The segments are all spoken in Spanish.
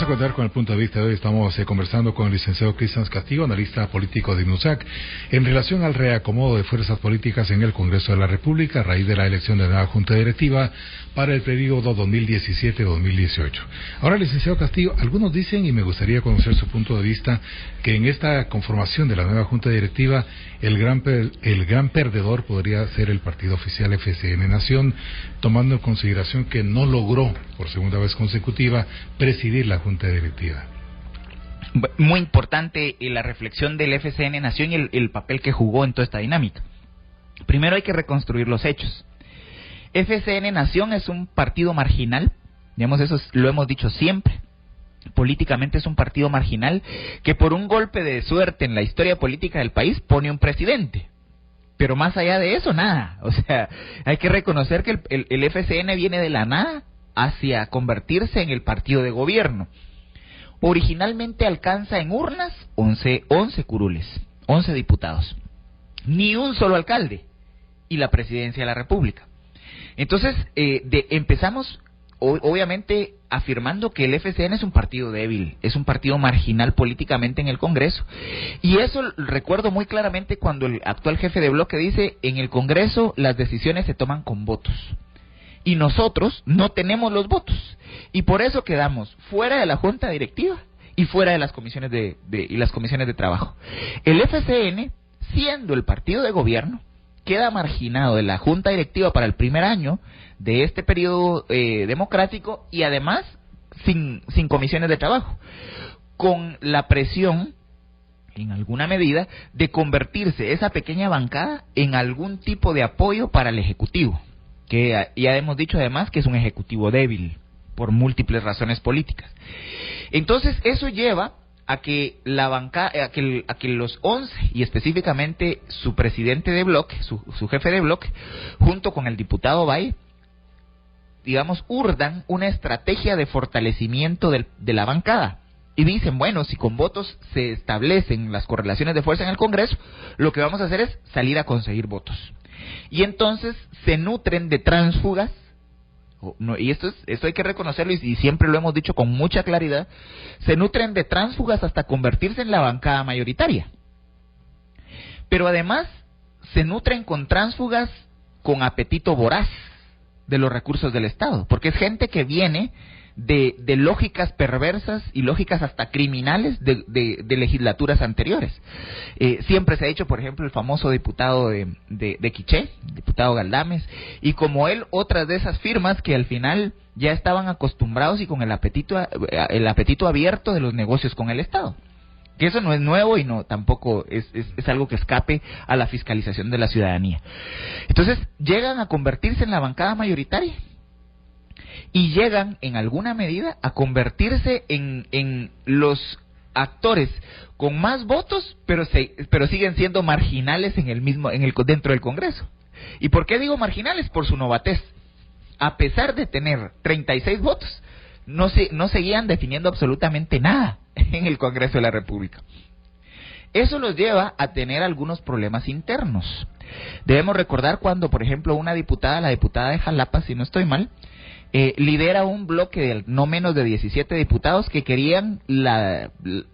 a contar con el punto de vista de hoy. Estamos conversando con el licenciado Cristian Castillo, analista político de INUSAC, en relación al reacomodo de fuerzas políticas en el Congreso de la República a raíz de la elección de la nueva Junta Directiva para el periodo 2017-2018. Ahora, licenciado Castillo, algunos dicen, y me gustaría conocer su punto de vista, que en esta conformación de la nueva Junta Directiva, el gran perdedor podría ser el partido oficial FCN Nación, tomando en consideración que no logró, por segunda vez consecutiva, presidir la Junta Directiva. Muy importante la reflexión del FCN Nación y el papel que jugó en toda esta dinámica. Primero hay que reconstruir los hechos. FCN Nación es un partido marginal, digamos, eso lo hemos dicho siempre. Políticamente es un partido marginal que por un golpe de suerte en la historia política del país pone un presidente. Pero más allá de eso, nada. O sea, hay que reconocer que el FCN viene de la nada hacia convertirse en el partido de gobierno. Originalmente alcanza en urnas 11 curules, 11 diputados. Ni un solo alcalde y la presidencia de la República. Entonces, empezamos obviamente afirmando que el FCN es un partido débil, es un partido marginal políticamente en el Congreso. Y eso recuerdo muy claramente cuando el actual jefe de bloque dice, en el Congreso las decisiones se toman con votos. Y nosotros no tenemos los votos. Y por eso quedamos fuera de la Junta Directiva y fuera de las comisiones las comisiones de trabajo. El FCN, siendo el partido de gobierno, queda marginado de la Junta Directiva para el primer año de este periodo democrático y además sin comisiones de trabajo, con la presión, en alguna medida, de convertirse esa pequeña bancada en algún tipo de apoyo para el Ejecutivo, que ya hemos dicho además que es un Ejecutivo débil por múltiples razones políticas. Entonces eso lleva a que la bancada, a que los 11 y específicamente su presidente de bloque, su jefe de bloque, junto con el diputado Bay, digamos, urdan una estrategia de fortalecimiento de la bancada. Y dicen, bueno, si con votos se establecen las correlaciones de fuerza en el Congreso, lo que vamos a hacer es salir a conseguir votos. Y entonces se nutren de tránsfugas. Y esto hay que reconocerlo y siempre lo hemos dicho con mucha claridad, se nutren de tránsfugas hasta convertirse en la bancada mayoritaria. Pero además se nutren con tránsfugas con apetito voraz de los recursos del Estado, porque es gente que viene de lógicas perversas y lógicas hasta criminales de legislaturas anteriores. Siempre se ha dicho, por ejemplo, el famoso diputado de Quiché, diputado Galdames, y como él, otras de esas firmas que al final ya estaban acostumbrados y con el apetito abierto de los negocios con el Estado. Que eso no es nuevo y no tampoco es algo que escape a la fiscalización de la ciudadanía. Entonces, llegan a convertirse en la bancada mayoritaria. Y llegan, en alguna medida, a convertirse en los actores con más votos, pero siguen siendo marginales dentro del Congreso. ¿Y por qué digo marginales? Por su novatez. A pesar de tener 36 votos, no seguían definiendo absolutamente nada en el Congreso de la República. Eso los lleva a tener algunos problemas internos. Debemos recordar cuando, por ejemplo, la diputada de Jalapa, si no estoy mal, lidera un bloque de no menos de 17 diputados que querían la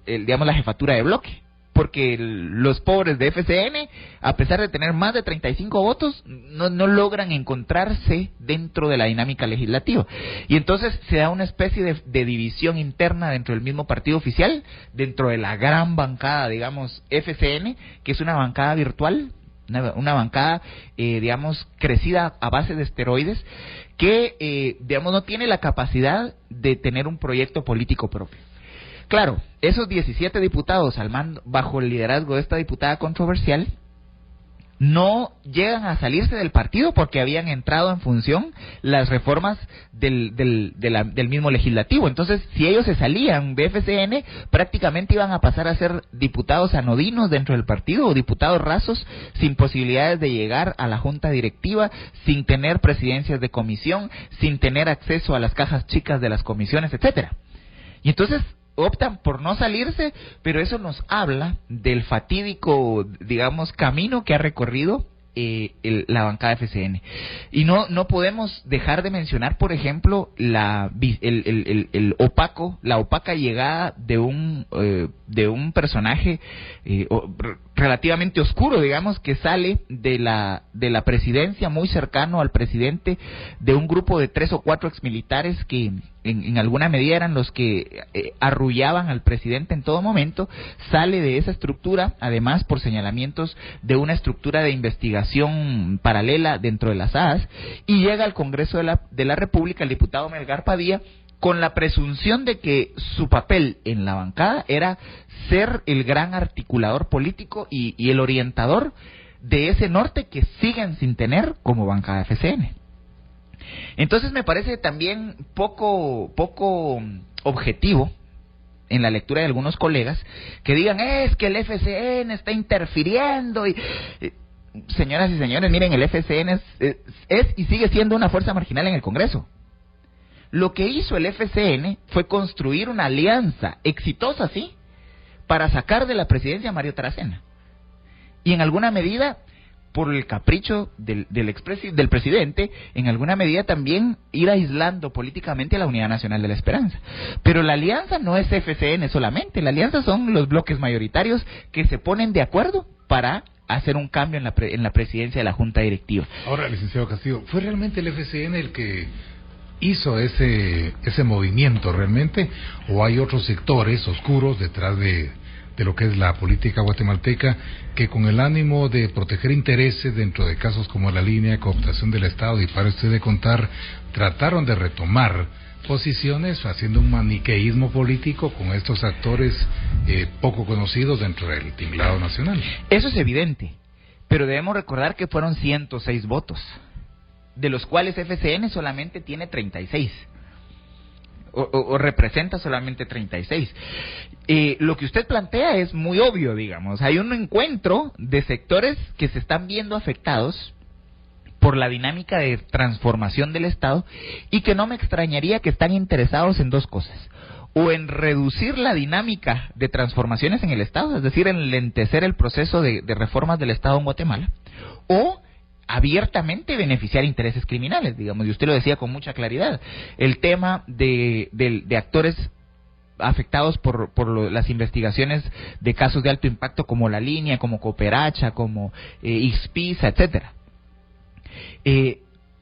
jefatura de bloque, porque los pobres de FCN, a pesar de tener más de 35 votos, no logran encontrarse dentro de la dinámica legislativa. Y entonces se da una especie de división interna dentro del mismo partido oficial, dentro de la gran bancada, digamos, FCN, que es una bancada virtual, una bancada, crecida a base de esteroides, que, no tiene la capacidad de tener un proyecto político propio. Claro, esos 17 diputados bajo el liderazgo de esta diputada controversial no llegan a salirse del partido porque habían entrado en función las reformas del mismo legislativo. Entonces, si ellos se salían de FCN, prácticamente iban a pasar a ser diputados anodinos dentro del partido o diputados rasos sin posibilidades de llegar a la junta directiva, sin tener presidencias de comisión, sin tener acceso a las cajas chicas de las comisiones, etcétera. Y entonces optan por no salirse, pero eso nos habla del fatídico, camino que ha recorrido la bancada FCN. Y no podemos dejar de mencionar, por ejemplo, la opaca llegada de un personaje relativamente oscuro, digamos, que sale de la presidencia, muy cercano al presidente, de un grupo de 3 o 4 exmilitares que en alguna medida eran los que arrullaban al presidente en todo momento. Sale de esa estructura, además por señalamientos de una estructura de investigación paralela dentro de las AAS, y llega al Congreso de la República el diputado Melgar Padilla, con la presunción de que su papel en la bancada era ser el gran articulador político y el orientador de ese norte que siguen sin tener como bancada FCN. Entonces me parece también poco objetivo en la lectura de algunos colegas que digan, es que el FCN está interfiriendo señoras y señores, miren, el FCN es y sigue siendo una fuerza marginal en el Congreso. Lo que hizo el FCN fue construir una alianza exitosa, sí, para sacar de la presidencia a Mario Taracena. Y en alguna medida, por el capricho del presidente, en alguna medida también ir aislando políticamente a la Unidad Nacional de la Esperanza. Pero la alianza no es FCN solamente, la alianza son los bloques mayoritarios que se ponen de acuerdo para hacer un cambio en la presidencia de la Junta Directiva. Ahora, licenciado Castillo, ¿fue realmente el FCN el que hizo ese movimiento realmente, o hay otros sectores oscuros detrás de lo que es la política guatemalteca que, con el ánimo de proteger intereses dentro de casos como la línea de cooptación del Estado, y para usted de contar, trataron de retomar posiciones haciendo un maniqueísmo político con estos actores poco conocidos dentro del tinglado nacional? Eso es evidente, pero debemos recordar que fueron 106 votos, de los cuales FCN solamente tiene 36, o representa solamente 36. Lo que usted plantea es muy obvio, digamos. Hay un encuentro de sectores que se están viendo afectados por la dinámica de transformación del Estado, y que no me extrañaría que están interesados en dos cosas: o en reducir la dinámica de transformaciones en el Estado, es decir, en lentecer el proceso de reformas del Estado en Guatemala, o abiertamente beneficiar intereses criminales, digamos. Y usted lo decía con mucha claridad, el tema de actores afectados por las investigaciones de casos de alto impacto como La Línea, como Cooperacha, como Ixpisa, etcétera.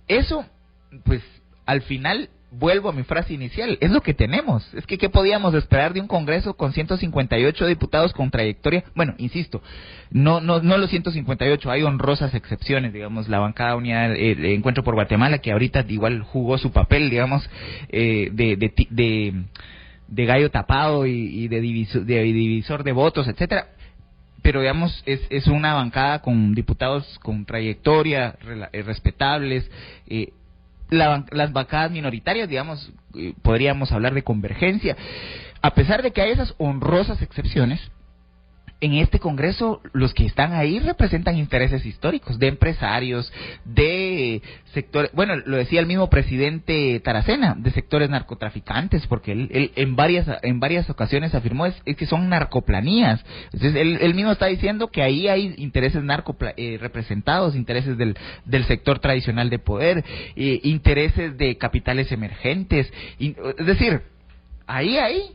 Eso, pues, al final, vuelvo a mi frase inicial, es lo que tenemos. Es que, ¿qué podíamos esperar de un Congreso con 158 diputados con trayectoria? Bueno, insisto, no los 158, hay honrosas excepciones, digamos, la bancada Unidad Encuentro por Guatemala, que ahorita igual jugó su papel, digamos, de gallo tapado y de divisor de votos, etcétera. Pero, digamos, es una bancada con diputados con trayectoria, respetables. Las bancadas minoritarias, digamos, podríamos hablar de convergencia. A pesar de que hay esas honrosas excepciones, en este Congreso los que están ahí representan intereses históricos de empresarios, de sectores, bueno, lo decía el mismo presidente Taracena, de sectores narcotraficantes, porque él en varias ocasiones afirmó es que son narcoplanías. Entonces él mismo está diciendo que ahí hay intereses representados, intereses del sector tradicional de poder, intereses de capitales emergentes, es decir, ahí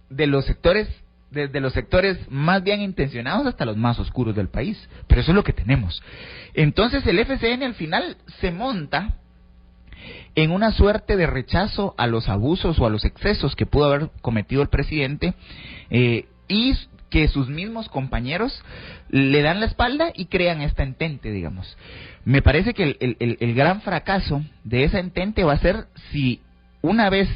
de los sectores, desde los sectores más bien intencionados hasta los más oscuros del país. Pero eso es lo que tenemos. Entonces el FCN al final se monta en una suerte de rechazo a los abusos o a los excesos que pudo haber cometido el presidente, y que sus mismos compañeros le dan la espalda y crean esta entente, digamos. Me parece que el gran fracaso de esa entente va a ser si, una vez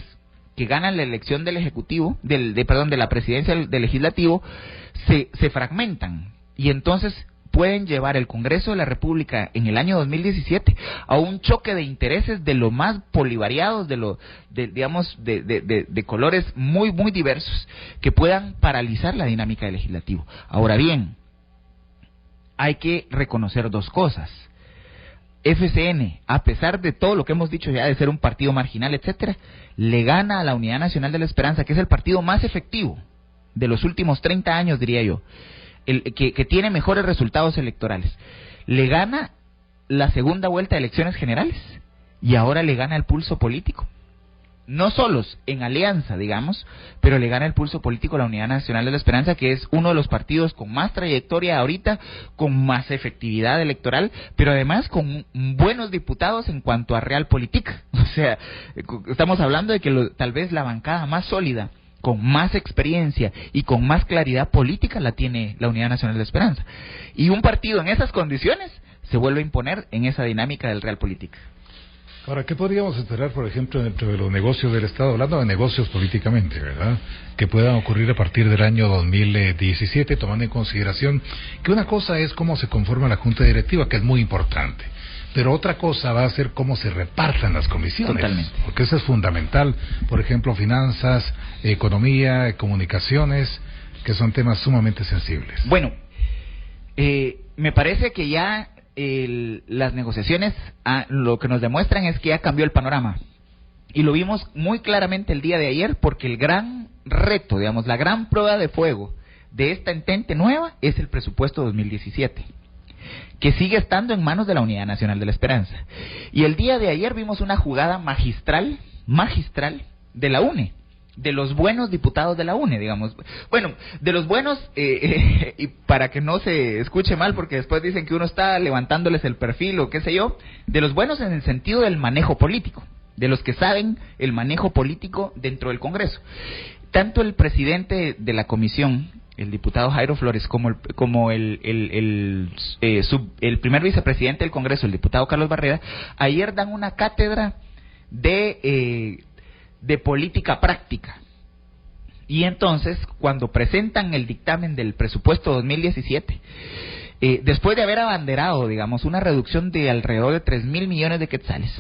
que ganan la elección del Ejecutivo, de la presidencia del Legislativo, se fragmentan, y entonces pueden llevar el Congreso de la República en el año 2017 a un choque de intereses de lo más polivariados, de colores muy, muy diversos, que puedan paralizar la dinámica del Legislativo. Ahora bien, hay que reconocer dos cosas. FCN, a pesar de todo lo que hemos dicho ya de ser un partido marginal, etcétera, le gana a la Unidad Nacional de la Esperanza, que es el partido más efectivo de los últimos 30 años, diría yo, que tiene mejores resultados electorales. le gana la segunda vuelta de elecciones generales y ahora le gana el pulso político. No solos, en alianza, digamos, pero le gana el pulso político a la Unidad Nacional de la Esperanza, que es uno de los partidos con más trayectoria ahorita, con más efectividad electoral, pero además con buenos diputados en cuanto a realpolitik. O sea, estamos hablando de que tal vez la bancada más sólida, con más experiencia y con más claridad política la tiene la Unidad Nacional de la Esperanza. Y un partido en esas condiciones se vuelve a imponer en esa dinámica del realpolitik. Ahora, ¿qué podríamos esperar, por ejemplo, dentro de los negocios del Estado, hablando de negocios políticamente, ¿verdad?, que puedan ocurrir a partir del año 2017, tomando en consideración que una cosa es cómo se conforma la Junta Directiva, que es muy importante, pero otra cosa va a ser cómo se repartan las comisiones. Totalmente. Porque eso es fundamental, por ejemplo, finanzas, economía, comunicaciones, que son temas sumamente sensibles. Bueno, me parece que ya las negociaciones lo que nos demuestran es que ya cambió el panorama. Y lo vimos muy claramente el día de ayer, porque el gran reto, digamos, la gran prueba de fuego de esta entente nueva es el presupuesto 2017, que sigue estando en manos de la Unidad Nacional de la Esperanza. Y el día de ayer vimos una jugada magistral de la UNE, de los buenos diputados de la UNE, digamos. Bueno, de los buenos, y para que no se escuche mal, porque después dicen que uno está levantándoles el perfil o qué sé yo, de los buenos en el sentido del manejo político, de los que saben el manejo político dentro del Congreso. Tanto el presidente de la comisión, el diputado Jairo Flores, como el primer vicepresidente del Congreso, el diputado Carlos Barrera, ayer dan una cátedra de política práctica. Y entonces, cuando presentan el dictamen del presupuesto 2017, después de haber abanderado, digamos, una reducción de alrededor de 3,000 millones de quetzales,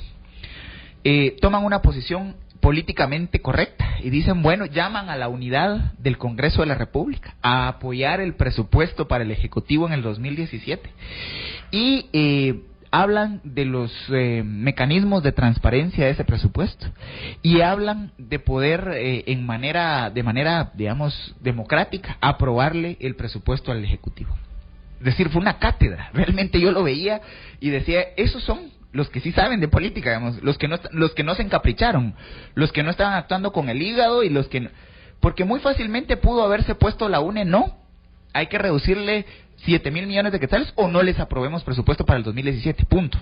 toman una posición políticamente correcta y dicen, bueno, llaman a la unidad del Congreso de la República a apoyar el presupuesto para el Ejecutivo en el 2017 y hablan de los mecanismos de transparencia de ese presupuesto y hablan de poder de manera, digamos, democrática aprobarle el presupuesto al Ejecutivo. Es decir, fue una cátedra. Realmente yo lo veía y decía, esos son los que sí saben de política, digamos, los que no se encapricharon, los que no estaban actuando con el hígado y los que no, porque muy fácilmente pudo haberse puesto la UNE, no, hay que reducirle 7,000 millones de quetzales o no les aprobemos presupuesto para el 2017, punto.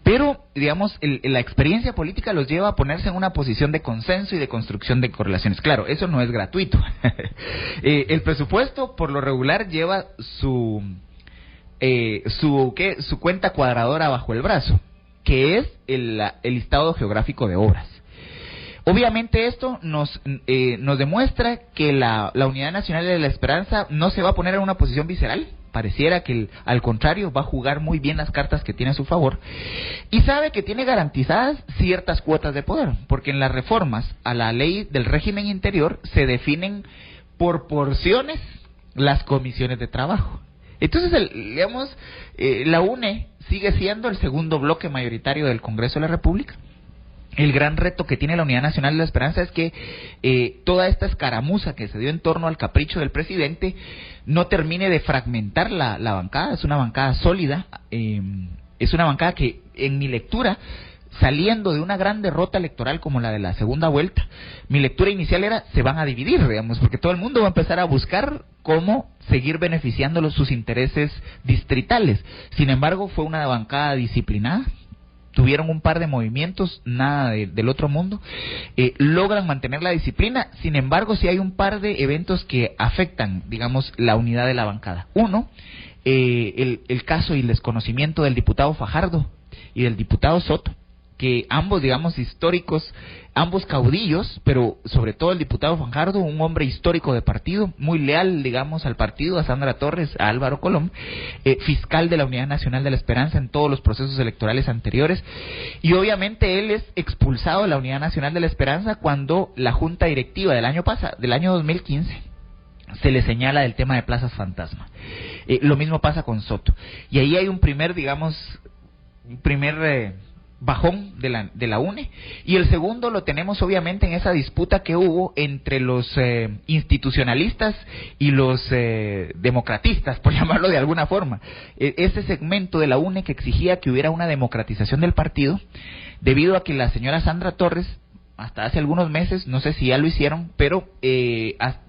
Pero, digamos, la experiencia política los lleva a ponerse en una posición de consenso y de construcción de correlaciones. Claro, eso no es gratuito. El presupuesto, por lo regular, lleva su cuenta cuadradora bajo el brazo, que es el listado geográfico de obras. Obviamente esto nos demuestra que la Unidad Nacional de la Esperanza no se va a poner en una posición visceral. Pareciera que al contrario va a jugar muy bien las cartas que tiene a su favor y sabe que tiene garantizadas ciertas cuotas de poder, porque en las reformas a la ley del régimen interior se definen por porciones las comisiones de trabajo. Entonces, la UNE sigue siendo el segundo bloque mayoritario del Congreso de la República. El gran reto que tiene la Unidad Nacional de la Esperanza es que toda esta escaramuza que se dio en torno al capricho del presidente no termine de fragmentar la bancada. Es una bancada sólida, es una bancada que, en mi lectura, saliendo de una gran derrota electoral como la de la segunda vuelta, mi lectura inicial era, se van a dividir, digamos, porque todo el mundo va a empezar a buscar cómo seguir beneficiando sus intereses distritales. Sin embargo, fue una bancada disciplinada, tuvieron un par de movimientos, nada del otro mundo, logran mantener la disciplina. Sin embargo, sí hay un par de eventos que afectan, digamos, la unidad de la bancada. Uno, el caso y el desconocimiento del diputado Fajardo y del diputado Soto, que ambos, digamos, históricos, ambos caudillos, pero sobre todo el diputado Fajardo, un hombre histórico de partido, muy leal, digamos, al partido, a Sandra Torres, a Álvaro Colom, fiscal de la Unidad Nacional de la Esperanza en todos los procesos electorales anteriores, y obviamente él es expulsado de la Unidad Nacional de la Esperanza cuando la junta directiva del año 2015, se le señala del tema de plazas fantasma. Lo mismo pasa con Soto, y ahí hay un primer bajón de la UNE, y el segundo lo tenemos obviamente en esa disputa que hubo entre los institucionalistas y los democratistas, por llamarlo de alguna forma. Ese segmento de la UNE que exigía que hubiera una democratización del partido, debido a que la señora Sandra Torres, hasta hace algunos meses, no sé si ya lo hicieron, pero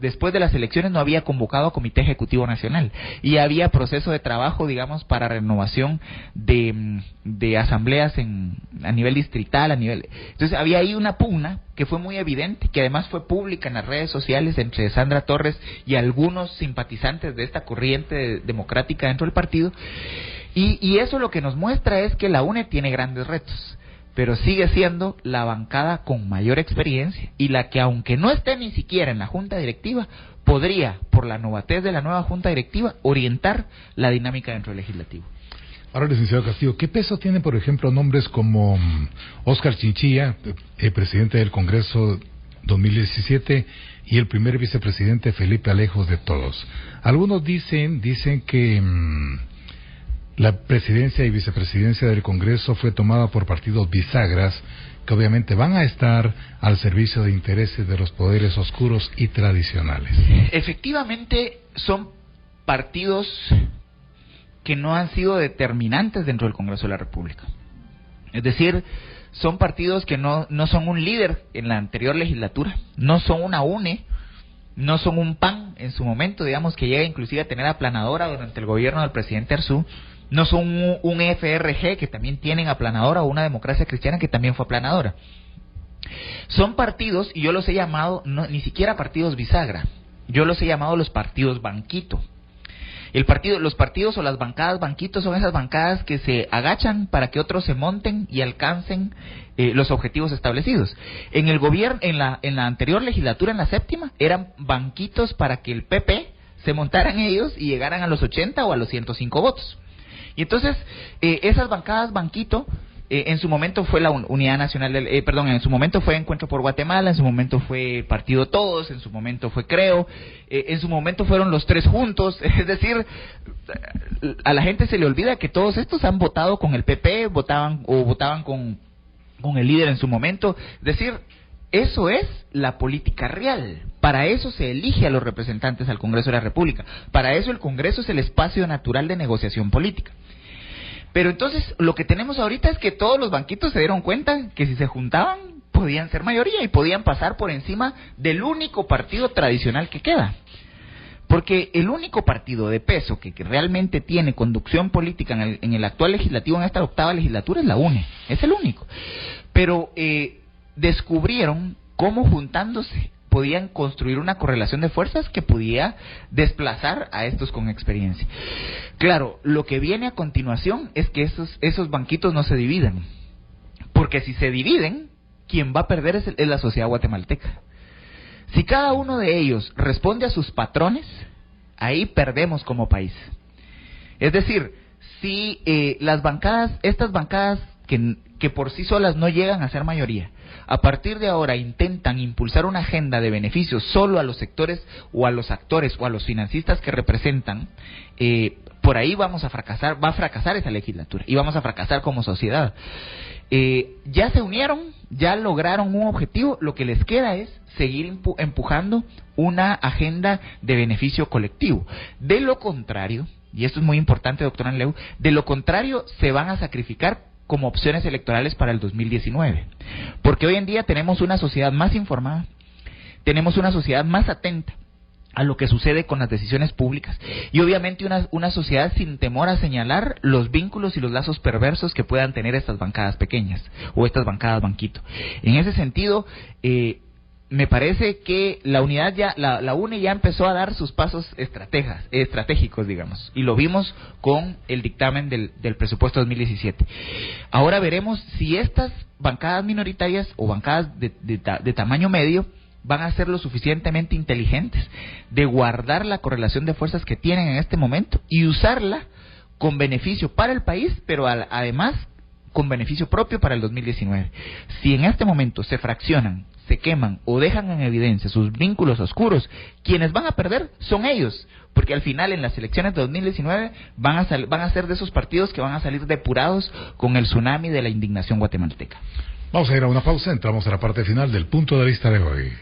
después de las elecciones no había convocado a Comité Ejecutivo Nacional y había proceso de trabajo, digamos, para renovación de asambleas a nivel distrital, entonces había ahí una pugna que fue muy evidente, que además fue pública en las redes sociales entre Sandra Torres y algunos simpatizantes de esta corriente democrática dentro del partido, y eso lo que nos muestra es que la UNE tiene grandes retos, pero sigue siendo la bancada con mayor experiencia y la que, aunque no esté ni siquiera en la junta directiva, podría, por la novatez de la nueva junta directiva, orientar la dinámica dentro del legislativo. Ahora, licenciado Castillo, ¿qué peso tienen, por ejemplo, nombres como Óscar Chinchilla, presidente del Congreso 2017, y el primer vicepresidente Felipe Alejos de Todos? Algunos dicen que la presidencia y vicepresidencia del Congreso fue tomada por partidos bisagras que obviamente van a estar al servicio de intereses de los poderes oscuros y tradicionales. Efectivamente, son partidos que no han sido determinantes dentro del Congreso de la República. Es decir, son partidos que no son un líder en la anterior legislatura, no son una UNE, no son un PAN en su momento, digamos, que llega inclusive a tener aplanadora durante el gobierno del presidente Arzú, no son un FRG que también tienen aplanadora, o una Democracia Cristiana que también fue aplanadora. Son partidos, y yo los he llamado, ni siquiera partidos bisagra, yo los he llamado los partidos banquito. Los partidos o las bancadas banquitos son esas bancadas que se agachan para que otros se monten y alcancen los objetivos establecidos. En el gobierno, en la anterior legislatura, en la séptima, eran banquitos para que el PP se montaran ellos y llegaran a los 80 o a los 105 votos. Y entonces, esas bancadas banquito, en su momento fue la Unidad Nacional, en su momento fue Encuentro por Guatemala, en su momento fue Partido Todos, en su momento fue Creo, en su momento fueron los tres juntos, es decir, a la gente se le olvida que todos estos han votado con el PP, votaban con el líder en su momento, es decir, eso es la política real. Para eso se elige a los representantes al Congreso de la República. Para eso el Congreso es el espacio natural de negociación política. Pero entonces lo que tenemos ahorita es que todos los banquitos se dieron cuenta que si se juntaban podían ser mayoría y podían pasar por encima del único partido tradicional que queda. Porque el único partido de peso que realmente tiene conducción política en el actual legislativo, en esta octava legislatura, es la UNE. Es el único. Pero descubrieron cómo juntándose podían construir una correlación de fuerzas que podía desplazar a estos con experiencia. Claro, lo que viene a continuación es que esos banquitos no se dividan, porque si se dividen, quien va a perder es la sociedad guatemalteca. Si cada uno de ellos responde a sus patrones, ahí perdemos como país. Es decir, si estas bancadas que por sí solas no llegan a ser mayoría, a partir de ahora intentan impulsar una agenda de beneficios solo a los sectores o a los actores o a los financistas que representan, por ahí va a fracasar esa legislatura y vamos a fracasar como sociedad. Ya se unieron, ya lograron un objetivo, lo que les queda es seguir empujando una agenda de beneficio colectivo. De lo contrario, y esto es muy importante, doctor Anleu, de lo contrario se van a sacrificar como opciones electorales para el 2019. Porque hoy en día tenemos una sociedad más informada, tenemos una sociedad más atenta a lo que sucede con las decisiones públicas y obviamente una sociedad sin temor a señalar los vínculos y los lazos perversos que puedan tener estas bancadas pequeñas o estas bancadas banquito. En ese sentido, me parece que la unidad la UNE ya empezó a dar sus pasos estratégicos, digamos, y lo vimos con el dictamen del presupuesto 2017. Ahora veremos si estas bancadas minoritarias o bancadas de tamaño medio van a ser lo suficientemente inteligentes de guardar la correlación de fuerzas que tienen en este momento y usarla con beneficio para el país, pero además con beneficio propio para el 2019. Si en este momento se fraccionan, se queman o dejan en evidencia sus vínculos oscuros, quienes van a perder son ellos, porque al final en las elecciones de 2019 van a ser de esos partidos que van a salir depurados con el tsunami de la indignación guatemalteca. Vamos a ir a una pausa, entramos a la parte final del punto de vista de hoy.